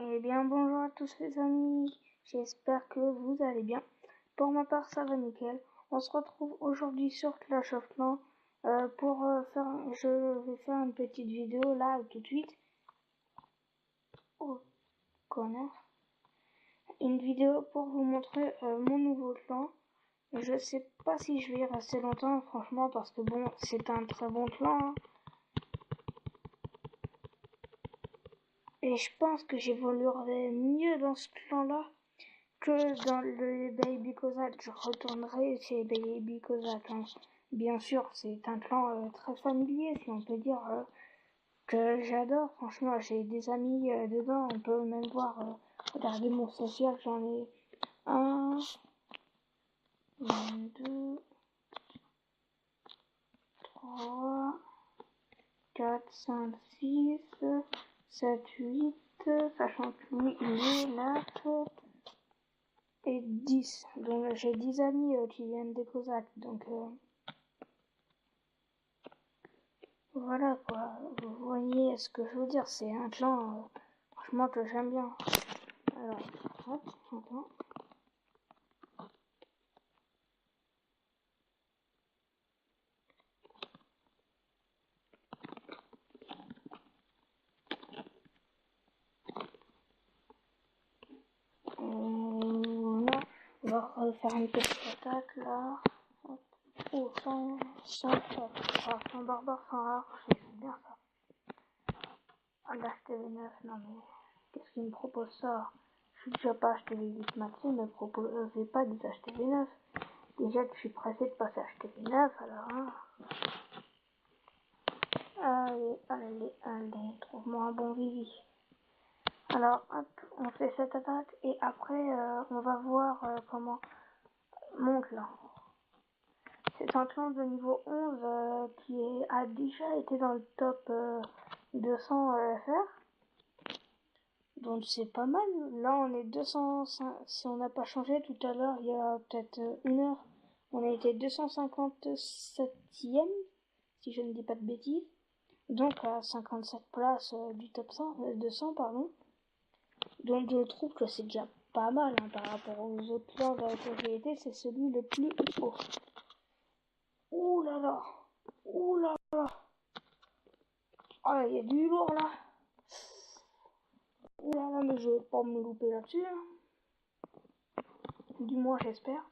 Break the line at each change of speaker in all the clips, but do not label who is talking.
Eh bien, bonjour à tous les amis, j'espère que vous allez bien. Pour ma part, ça va nickel. On se retrouve aujourd'hui sur Clash of Clans je vais faire une petite vidéo là tout de suite. Oh, connard. Une vidéo pour vous montrer mon nouveau clan. Je sais pas si je vais y rester longtemps, franchement, parce que bon, c'est un très bon clan. Hein. Et je pense que j'évoluerai mieux dans ce clan-là que dans le Baby Kozak. Je retournerai chez Baby Kozak. Hein. Bien sûr, c'est un clan très familier, si on peut dire, que j'adore. Franchement, j'ai des amis dedans. On peut même voir, regardez mon social, j'en ai 1, 2, 3, 4, 5, 6, 7, 8, sachant que lui, il est 9 et 10. Donc j'ai 10 amis qui viennent des Cosaques. Donc voilà quoi. Vous voyez ce que je veux dire. C'est un clan franchement que j'aime bien. Alors, hop, attends. Là, on va refaire une petite attaque là. Hop. Oh, sans barbare, sans arche, c'est bien ça. Ah, l'acheter les 9, non mais, qu'est-ce qu'il me propose ça? Je suis déjà pas acheté les 8 maxi, mais proposez pas de acheter les 9. Déjà que je suis pressé de passer acheter les 9, alors hein. Allez, trouve-moi un bon Vivi. Alors, hop, on fait cette attaque et après, on va voir comment mon clan. C'est un clan de niveau 11 a déjà été dans le top 200 FR. Donc c'est pas mal. Là, on est 205. Si on n'a pas changé tout à l'heure, il y a peut-être une heure, on a été 257e, si je ne dis pas de bêtises. Donc à 57 places du top 100, 200, pardon. Donc je trouve que c'est déjà pas mal hein, par rapport aux autres clans dans lesquels j'ai été, c'est celui le plus haut. Ouh là là, ouh là là. Ah, il y a du lourd là. Ouh là là, mais je vais pas me louper là-dessus. Hein. Du moins, j'espère.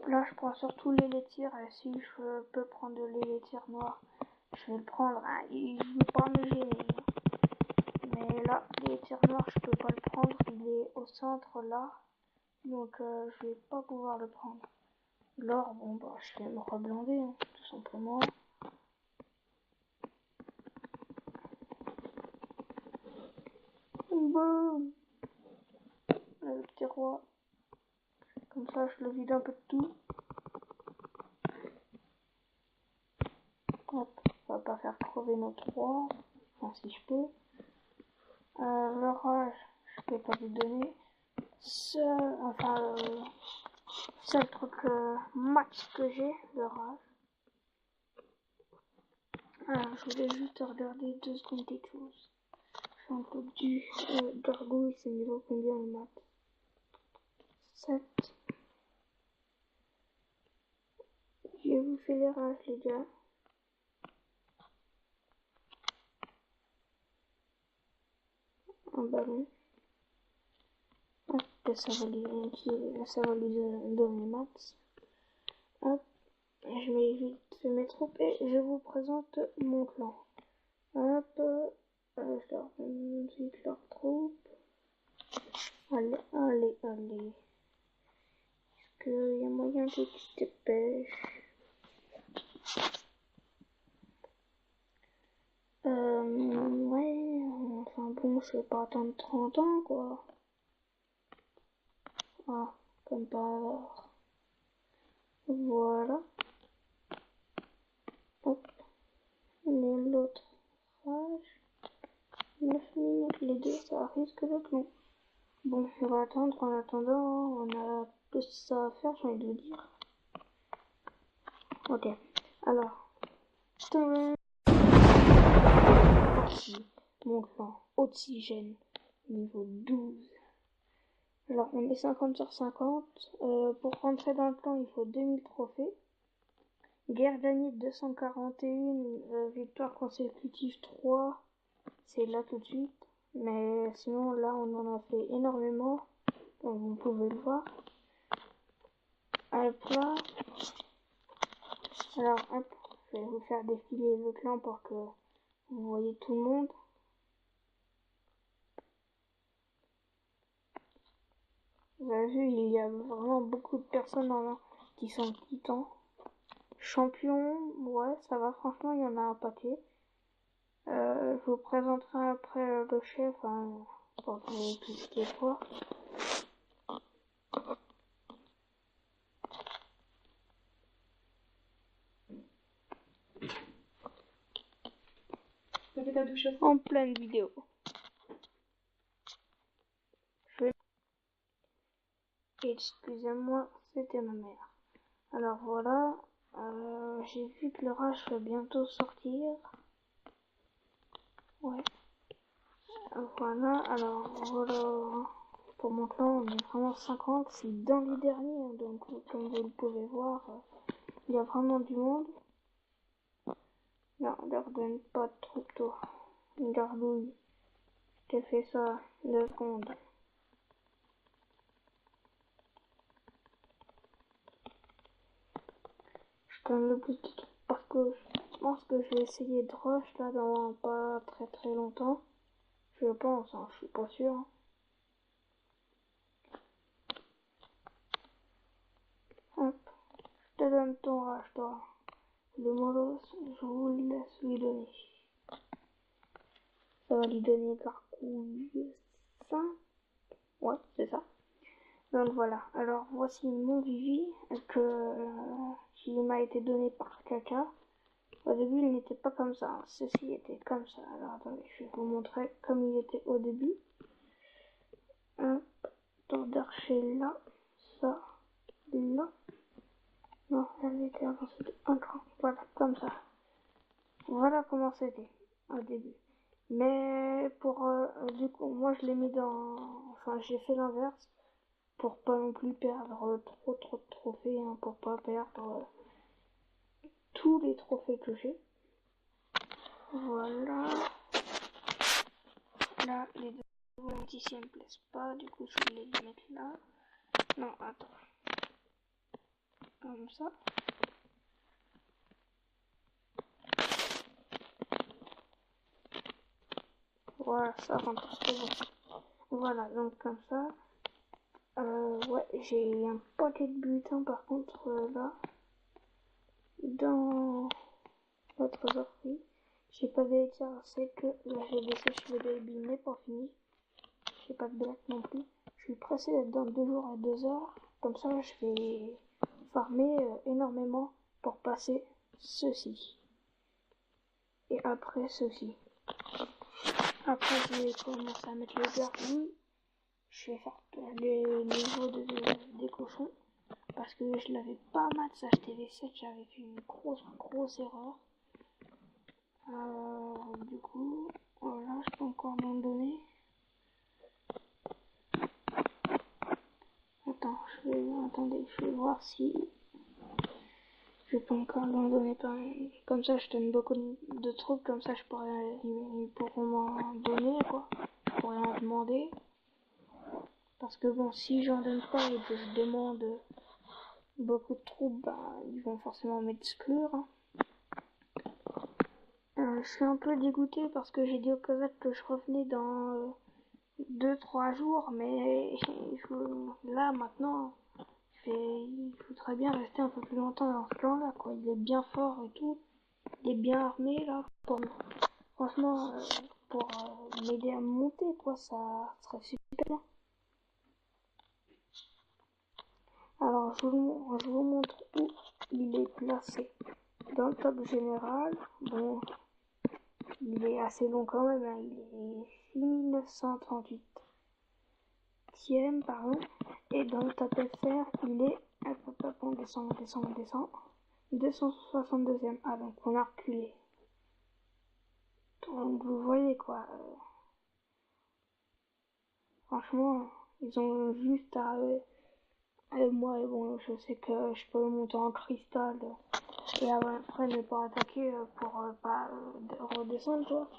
Là, je prends surtout les laitières. Et si je peux prendre les laitières noires, je vais le prendre. Ah, il ne veut pas me gêner. Mais là, les laitières noires, je peux pas le prendre. Il est au centre là. Donc, je vais pas pouvoir le prendre. L'or, bon, bah, je vais me reblander, hein, tout simplement. Boum! Le petit roi. Comme ça, je le vide un peu de tout. Hop, on va pas faire crever notre roi. Enfin, si je peux. L'orage, je peux pas lui donner. Seul truc max que j'ai, l'orage. Alors, je voulais juste regarder 2 secondes quelque chose. Je suis un peu du gargouille, c'est niveau combien le mat? 7. Je vous fais les rages, les gars. Un ballon. Hop, ça va lui donner max. Hop, je mets vite mes troupes et je vous présente mon clan. Hop, je leur donne vite leurs troupes. Allez. Est-ce qu'il y a moyen que tu te dépêches? Ouais, enfin bon, je vais pas attendre 30 ans, quoi. Ah, comme par hasard. Voilà. Hop. Mais l'autre rage. 9 minutes, les deux, ça risque d'être long. Bon, on va attendre. En attendant, on a plus ça à faire, j'ai envie de vous dire. Ok. Alors. Mon clan. Oxygène. Niveau 12. Alors, on est 50 sur 50. Pour rentrer dans le clan, il faut 2000 trophées. Guerre d'Anite 241. Victoire consécutive 3. C'est là tout de suite. Mais sinon, là, on en a fait énormément. Comme vous pouvez le voir. Après, alors, hop, je vais vous faire défiler le clan pour que vous voyez tout le monde. Vous avez vu, il y a vraiment beaucoup de personnes qui sont titans. Champion, ouais, ça va, franchement, il y en a un paquet. Je vous présenterai après le chef, hein, pour que vous puissiez voir. En pleine vidéo. Excusez-moi, c'était ma mère. Alors voilà, j'ai vu que le rage va bientôt sortir. Ouais. Voilà, alors voilà. Pour mon clan, on est vraiment 50. C'est dans les derniers, hein, donc comme vous le pouvez voir, il y a vraiment du monde. Non, leur donne pas trop tôt. Gardouille. Je t'ai fait ça 2 secondes. Je donne le petit parce que je pense que je vais essayer de rush là dans pas très longtemps. Je pense, hein, je suis pas sûr. Hop, je te donne ton rush toi. Le molos, je vous le laisse lui donner. Ça va lui donner gargouille 5. Ouais, c'est ça. Donc voilà, alors voici mon Vivi qui m'a été donné par Caca. Au début il n'était pas comme ça, hein. Ceci était comme ça. Alors attendez, je vais vous montrer comme il était au début. Hop, tour d'archer là, ça, là. Non, elle était avancée de un cran. Voilà, comme ça. Voilà comment c'était au début. Mais pour du coup, moi je l'ai mis dans... Enfin, j'ai fait l'inverse. Pour pas non plus perdre trop de trophées, hein, pour pas perdre tous les trophées que j'ai. Voilà. Là, les deux volanticiens me plaisent pas, du coup je vais les mettre là. Non, attends. Comme ça. Voilà, ça rentre, c'est bon. Voilà, donc comme ça. Ouais, j'ai un paquet de butins par contre là. Dans votre trésorier. J'ai pas d'étier, c'est que là j'ai des sèches baby n'est pas fini. J'ai pas de black non plus. Je suis pressé d'être dans 2 jours et 2 heures. Comme ça je vais farmer énormément pour passer ceci. Et après ceci. Après je vais commencer à mettre le gargouille. Je vais faire les niveaux des cochons. Parce que je l'avais pas mal acheté les 7, j'avais fait une grosse erreur. Du coup, voilà, je peux encore m'en donner. Attendez, je vais voir si je peux encore m'en donner pas. Comme ça, je donne beaucoup de trucs, comme ça, ils pourront m'en donner, quoi. Je pourrais en demander. Parce que bon, si j'en donne pas et que je demande beaucoup de troupes, bah, ils vont forcément m'exclure. Hein. Je suis un peu dégoûté parce que j'ai dit au Kazakh que je revenais dans 2-3 jours, mais là maintenant, il faudrait bien rester un peu plus longtemps dans ce clan là, quoi. Il est bien fort et tout, il est bien armé là. Franchement, pour m'aider à monter, quoi, ça serait super bien. Alors, je vous montre où il est placé. Dans le top général, bon, il est assez long quand même, hein, il est 6938. 40e, pardon. Et dans le top FR, il est, hop, on descend, 262e. Ah, donc on a reculé. Donc vous voyez quoi. Franchement, ils ont juste à... moi, bon, je sais que je peux monter en cristal et après ne pas attaquer pour pas redescendre, quoi.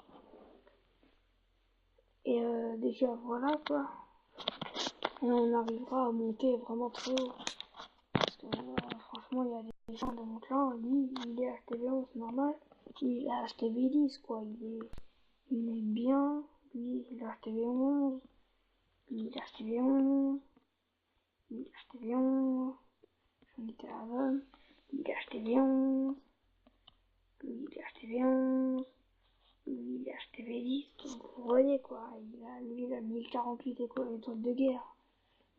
Et déjà, voilà, quoi. Et on arrivera à monter vraiment très haut. Parce que franchement, il y a des gens dans mon clan, lui, il est HTV11, c'est normal. Lui, il est HTV10, quoi. Il est bien. Lui, il est HTV11. Lui, il est HTV11. Lui, il est HTV11. J'en étais à 20. Lui, il est HTV11. Lui, il est HTV11. Lui, il est HTV10. Donc, vous voyez, quoi. Lui, il a 1048 étoiles de guerre.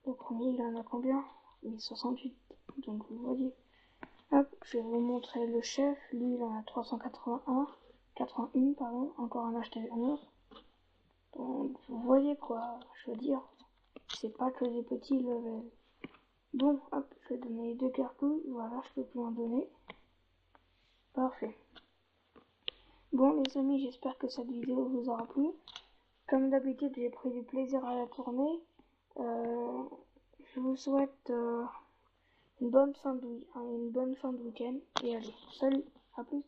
Le premier, il en a combien? 1068. Donc, vous voyez. Hop, je vais vous montrer le chef. Lui, il en a 381, pardon. Encore un HTV11. Donc, vous voyez quoi, je veux dire. C'est pas que des petits levels. Bon, hop, je vais donner les 2 cartouches. Voilà, je peux plus en donner. Parfait. Bon, les amis, j'espère que cette vidéo vous aura plu. Comme d'habitude, j'ai pris du plaisir à la tourner. Je vous souhaite une bonne fin de week-end. Et allez, salut, à plus.